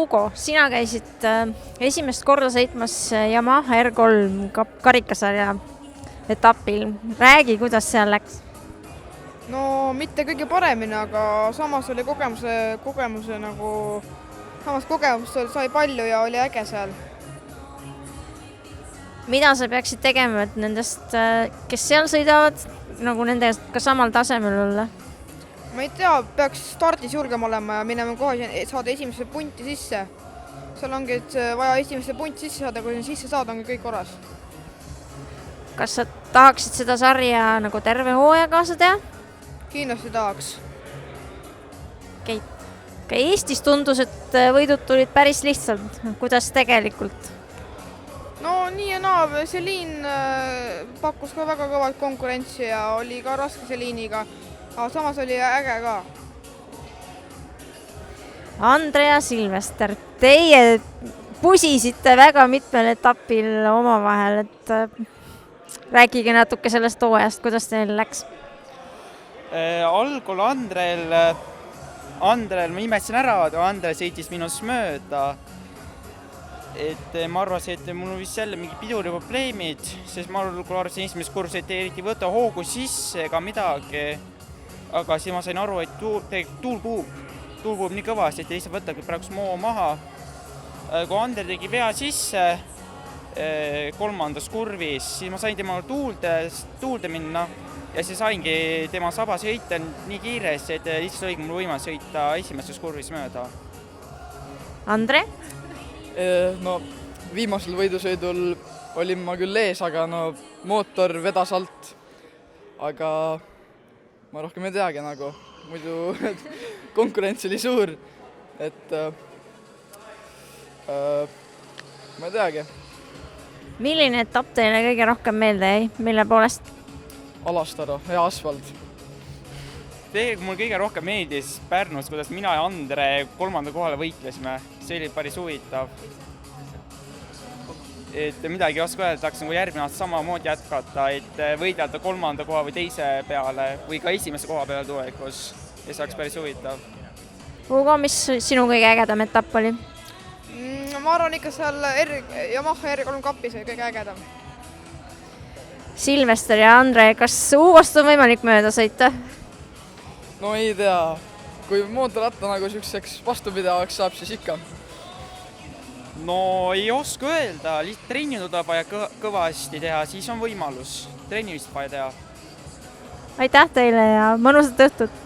Hugo, sina käisid esimest korda sõitmas Yamaha R3 karikasarja etapil. Räägi, kuidas seal läks? No mitte kõige paremini, aga samas oli samas kogemust sai palju ja oli äge seal. Mida sa peaksid tegema, et nendest, kes seal sõidavad, nagu nendest ka samal tasemel olla? Ma ei tea, peaks stardis julgem olema ja minema kohe saada esimesse punti sisse. Seal ongi vaja esimesse punti sisse saada, kui sisse saada, ongi kõik korras. Kas sa tahaksid seda sarja nagu terve hooaja kaasa teha? Kindlasti tahaks. Ka Eestis tundus, et võidud tulid päris lihtsalt. Kuidas tegelikult? No nii ja naa, Selin pakkus ka väga kõvat konkurentsi ja oli ka raske Seliniga, aga samas oli äge ka. Andre ja Silvester, teie pusisite väga mitmel etapil omavahel, et rääkige natuke sellest hooajast, kuidas teil läks? Algul Andrel ma imestasin ära, Andre sõitis minust mööda. Et ma arvasin, et mul on vist jälle mingi piduri probleemid, sest ma arvasin esimest kursus, et eriti võta hoogu sisse ega midagi. Aga siis ma sain aru, et tuul puhub nii kõvasti, et lihtsalt võtabki praegu moo maha. Kui Ander tegi vea sisse kolmandas kurvis, siis ma sain tema tuulde minna ja siis saingi tema saba sõita nii kiiresti, et lihtsalt oli mul võimalus sõita esimestes kurvis mööda. Andre? No viimasel võidusõidul olin ma küll ees, aga mootor vedas alt. Aga ma rohkem ei teagi nagu, muidu konkurents oli suur, et ma ei teagi. Milline etapp teile kõige rohkem meelde jäi, mille poolest? Alastara, hea asfalt. Mul kõige rohkem meeldis Pärnus, kuidas mina ja Andre 3. kohale võitlesime. See oli päris huvitav. Et midagi ei oska öelda, tahaks nagu järgmine aasta samamoodi jätkata, et võidelda 3. koha või teise peale või ka esimese koha peale tulevikus. Ja see oleks päris huvitav. Hugo, mis sinu kõige ägedam etapp oli? Ma arvan ikka seal Yamaha R3 kapis oli kõige ägedam. Silvester ja Andre, kas Hugost on võimalik mööda sõita? No ei tea, kui mootorratta nagu selliseks vastupidavaks saab, siis ikka. No ei oska öelda, lihtsalt trenninud vaja kõvasti teha, siis on võimalus. Trennimist vaja teha. Aitäh teile ja mõnusat õhtut!